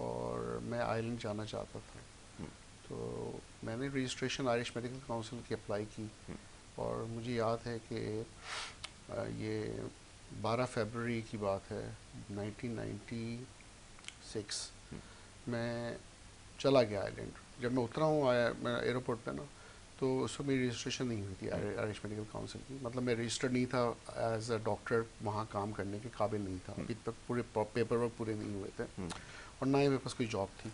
और मैं आयरलैंड जाना चाहता था। तो मैंने रजिस्ट्रेशन आयरिश मेडिकल काउंसिल की अप्लाई की। और मुझे याद है कि ये 12 फरवरी की बात है 1996। मैं चला गया आइलैंड। जब मैं उतरा हूँ मैं एयरपोर्ट पे ना, तो उस वक्त मेरी रजिस्ट्रेशन नहीं हुई थी आयरिश मेडिकल काउंसिल की। मतलब मैं रजिस्टर्ड नहीं था एज अ डॉक्टर, वहाँ काम करने के काबिल नहीं था, अभी तक पूरे पेपर वर्क पूरे नहीं हुए थे, और ना ही मेरे पास कोई जॉब थी,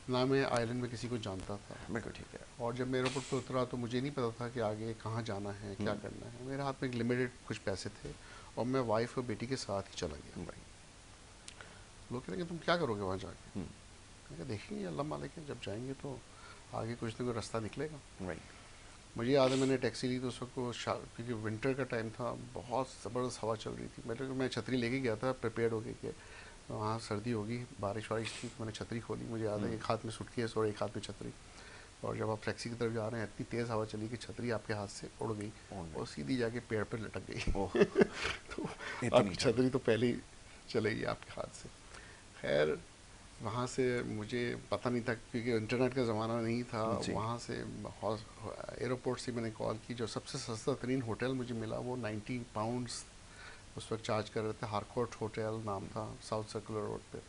ना मैं आइलैंड में किसी को जानता था। बिल्कुल ठीक है। और जब मैं एयरपोर्ट पर उतरा तो मुझे नहीं पता था कि आगे कहाँ जाना है, क्या करना है। मेरे हाथ में एक लिमिटेड कुछ पैसे थे और मैं वाइफ और बेटी के साथ ही चला गया। लोग कहते हैं कि तुम क्या करोगे वहाँ जाके? मैं देखेंगे, अल्लाह मालिक है, जब जाएंगे तो आगे कुछ ना कुछ रास्ता निकलेगा। मुझे याद है मैंने टैक्सी ली तो उस वक्त क्योंकि विंटर का टाइम था, बहुत ज़बरदस्त हवा चल रही थी। मैं छतरी लेके गया था प्रिपेयर्ड होके कि वहाँ सर्दी होगी, बारिश वारिश थी। मैंने छतरी खोली, मुझे याद है एक हाथ में सूटकेस और एक हाथ में छतरी। और जब आप टैक्सी की तरफ जा रहे हैं, इतनी तेज़ हवा चली कि छतरी आपके हाथ से उड़ गई और सीधी जाके पेड़ पर लटक गई। तो आपकी छतरी तो पहले ही चले गई आपके हाथ से। खैर, वहाँ से मुझे पता नहीं था, क्योंकि इंटरनेट का ज़माना नहीं था। वहाँ से एयरपोर्ट से मैंने कॉल की। जो सबसे सस्ता तरीन होटल मुझे मिला वो 90 पाउंड्स उस वक्त चार्ज कर रहे थे। हारकोर्ट होटल नाम था, साउथ सर्कुलर रोड पे।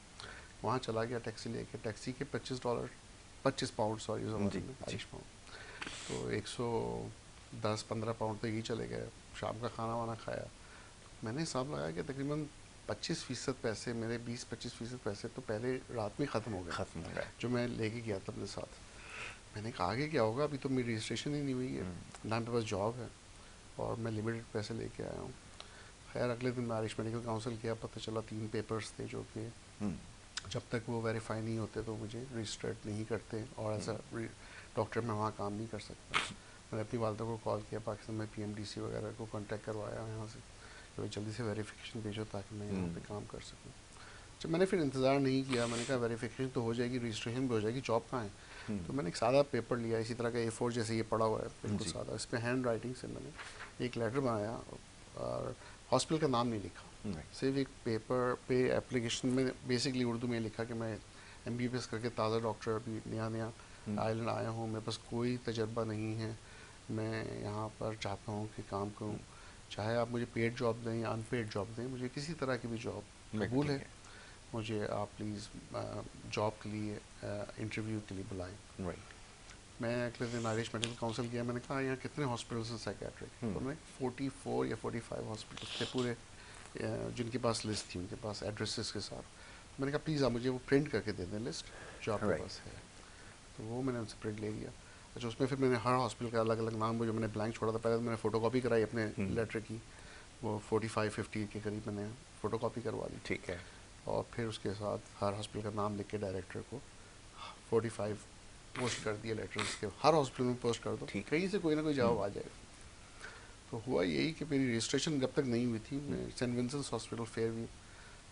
वहाँ चला गया टैक्सी लेके। टैक्सी के $25 25 पाउंड, सॉरी, आयरिश पाउंड। तो 110-15 पाउंड तो यही चले गए। शाम का खाना वाना खाया, मैंने हिसाब लगाया कि तकरीबन 25% पैसे मेरे, 20-25% पैसे तो पहले रात में ख़त्म हो गए जो मैं लेके गया था अपने साथ। मैंने कहा आगे क्या होगा, अभी तो मेरी रजिस्ट्रेशन ही नहीं हुई है, ना मेरे पास जॉब है और मैं लिमिटेड पैसे लेके आया हूँ। खैर अगले दिन मैं आयरिश मेडिकल काउंसिल किया, पता चला 3 पेपर्स थे जो कि जब तक वो वेरीफाई नहीं होते तो मुझे रजिस्टर्ड नहीं करते और एज अ डॉक्टर मैं वहाँ काम नहीं कर सकता। मैंने अपनी वालदा को कॉल किया, पाकिस्तान में PMDC वगैरह को कांटेक्ट करवाया यहाँ से कि भाई जल्दी से वेरिफिकेशन भेजो ताकि मैं यहाँ पे काम कर सकूँ। जब मैंने फिर इंतज़ार नहीं किया, मैंने कहा वेरिफिकेशन तो हो जाएगी, रजिस्ट्रेशन भी हो जाएगी, जॉब कहाँ है। तो मैंने एक सादा पेपर लिया, इसी तरह का A4 जैसे ये पड़ा हुआ है, बिल्कुल सादा। इस पर हैंड राइटिंग से मैंने एक लेटर बनाया और हॉस्पिटल का नाम नहीं लिखा, सिर्फ एक पेपर पे एप्लीकेशन में बेसिकली उर्दू में लिखा कि मैं MBBS करके ताज़ा डॉक्टर, अभी नया आइलैंड आया हूँ, मेरे पास कोई तजर्बा नहीं है, मैं यहाँ पर चाहता हूँ कि काम करूँ, चाहे आप मुझे पेड जॉब दें या अनपेड जॉब दें, मुझे किसी तरह की भी जॉब कबूल है, मुझे आप प्लीज़ जॉब के लिए इंटरव्यू के लिए बुलाएं। मैं अगले दिन आयरिश मेडिकल काउंसिल गया, मैंने कहा यहाँ कितने हॉस्पिटल्स हैं साइकेट्रिक, तो उन्होंने 44 या 45 हॉस्पिटल्स थे पूरे जिनके पास लिस्ट थी, उनके पास एड्रेसेस के साथ। मैंने कहा प्लीज़ आप मुझे वो प्रिंट करके दे दें लिस्ट जो आपके पास है। तो वो मैंने उनसे प्रिंट ले लिया। अच्छा, उसमें फिर मैंने हर हॉस्पिटल का अलग अलग नाम, वो जो मैंने ब्लैंक छोड़ा था पहले, तो मैंने फ़ोटोकॉपी कराई अपने लेटर की, वो 45-50 के करीब मैंने फ़ोटोकॉपी करवा ली। ठीक है। और फिर उसके साथ हर हॉस्पिटल का नाम लिख के डायरेक्टर को 45 पोस्ट कर दिया लेटर्स के, हर हॉस्पिटल में पोस्ट कर दो, कहीं से कोई ना कोई जवाब आ जाएगा। तो हुआ यही कि मेरी रजिस्ट्रेशन जब तक नहीं हुई थी, मैं सेंट विंसेंट हॉस्पिटल फेयरव्यू,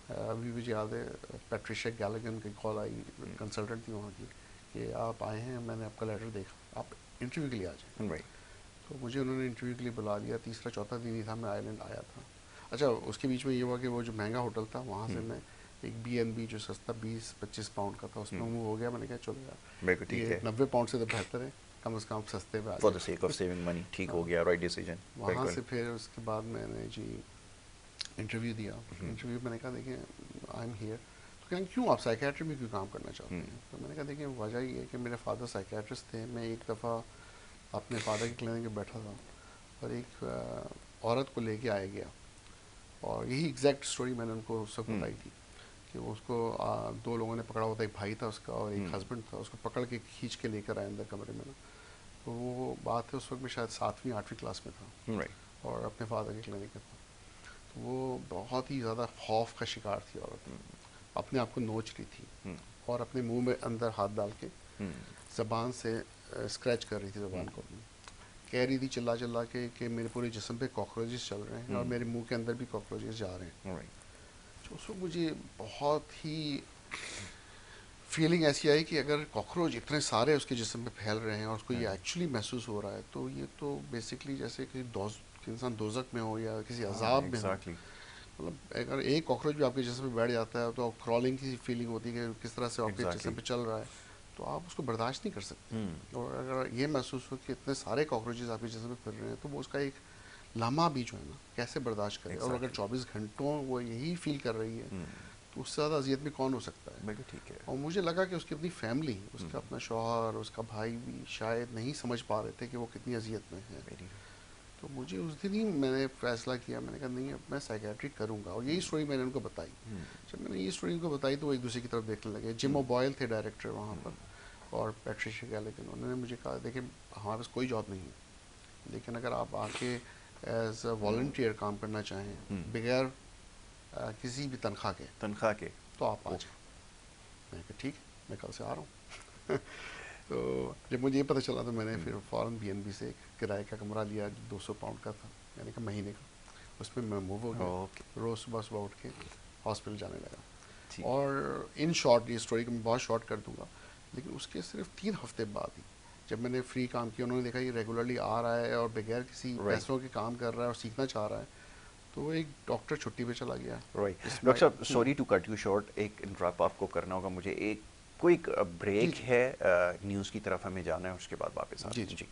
अभी मुझे याद है पैट्रिशिया गैलागन की कॉल आई, कंसल्टेंट थी वहाँ की, कि आप आए हैं, मैंने आपका लेटर देखा, आप इंटरव्यू के लिए आ जाए। तो मुझे उन्होंने इंटरव्यू के लिए बुला लिया। तीसरा चौथा दिन ही था मैं आइलैंड आया था। अच्छा, उसके बीच में ये हुआ कि वो जो महंगा होटल था वहाँ से मैं एक B&B जो सस्ता 20-25 पाउंड का था उसमें मूव हो गया। मैंने कहा चलो यार ये 90 पाउंड से तो बेहतर है, कम से कम सस्ते में आ for the sake of saving money. ठीक हो गया, राइट डिसीजन। वहाँ से फिर उसके बाद मैंने जी इंटरव्यू दिया। इंटरव्यू मैंने कहा देखिए आई एम हियर, तो कहें क्यों आप साइकेट्री में क्यों काम करना चाहते हैं। तो मैंने कहा देखिए वजह ये है कि मेरे फादर साइकेट्रिस्ट थे, मैं एक दफ़ा अपने फादर के क्लिनिक में बैठा था और एक औरत को लेके आया गया और यही एग्जैक्ट स्टोरी मैंने उनको उस वक्त बताई थी कि उसको 2 लोगों ने पकड़ा हुआ था, एक भाई था उसका और एक हस्बैंड था, उसको पकड़ के खींच के लेकर आए अंदर कमरे में ना। तो वो बात है उस वक्त में शायद 7वीं-8वीं क्लास में था और अपने फादर के क्लिनिक में था। तो वो बहुत ही ज़्यादा खौफ का शिकार थी औरत, अपने आप को नोच रही थी और अपने मुंह में अंदर हाथ डाल के ज़बान से स्क्रैच कर रही थी ज़बान को, कह रही थी चिल्ला चिल्ला के कि मेरे पूरे जिस्म पे कॉकरोचेस चल रहे हैं और मेरे मुंह के अंदर भी कॉकरोचेस जा रहे हैं। तो उस वक्त मुझे बहुत ही फीलिंग ऐसी आई कि अगर कॉकरोच इतने सारे उसके जिस्म पे फैल रहे हैं और उसको ये एक्चुअली महसूस हो रहा है, तो ये तो बेसिकली जैसे कि इंसान दोज़ख में हो या किसी अजाब में हो। मतलब अगर एक कॉकरोच भी आपके जिस्म पे बैठ जाता है तो क्रॉलिंग की फीलिंग होती है कि किस तरह से आपके जिस्म पे चल रहा है, तो आप उसको बर्दाश्त नहीं कर सकते। और अगर ये महसूस हो कि इतने सारे कॉकरोचेस आपके जिस्म पे फिर रहे हैं, तो वो उसका एक लम्हा भी जो है ना कैसे बर्दाश्त करे। और अगर 24 घंटों वो यही फील कर रही है तो उससे ज़्यादा अजियत में कौन हो सकता है। ठीक है। और मुझे लगा कि उसकी अपनी फैमिली, उसका अपना शौहर, उसका भाई भी शायद नहीं समझ पा रहे थे कि वो कितनी अजियत में है। तो मुझे उस दिन ही मैंने फ़ैसला किया, मैंने कहा नहीं अब मैं साइकेट्री करूँगा। और यही स्टोरी मैंने उनको बताई। जब मैंने ये स्टोरी उनको बताई तो वो एक दूसरे की तरफ देखने लगे। जिम ओबॉयल थे डायरेक्टर वहाँ पर और पैट्रिशिया गैलागन, उन्होंने मुझे कहा देखिए हमारे पास कोई जॉब नहीं है, लेकिन अगर आप आके एज अ वॉलंटियर काम करना चाहें बगैर किसी भी तनख्वाह के तो आप आ जाएं। मैंने कहा ठीक है, मैं कल से आ रहा हूँ। तो जब मुझे ये पता चला तो मैंने फिर फ़ौरन B&B से एक किराए का कमरा लिया जो 200 पाउंड का था, यानी कि महीने का। उसमें मैं मूव हो गया। रोज़ सुबह उठ के हॉस्पिटल जाने लगा। और इन शॉर्ट ये स्टोरी को मैं बहुत शॉर्ट कर दूंगा, लेकिन उसके सिर्फ 3 हफ्ते बाद ही जब मैंने फ्री काम किया, उन्होंने देखा ये रेगुलरली आ रहा है और बगैर किसी पैसों के काम कर रहा है और सीखना चाह रहा है, तो एक डॉक्टर छुट्टी पे चला गया। डॉक्टर साहब sorry to cut you short, एक इंटरप्ट आपको करना होगा मुझे, एक क्विक ब्रेक है, न्यूज़ की तरफ हमें जाना है, उसके बाद वापस आ जी।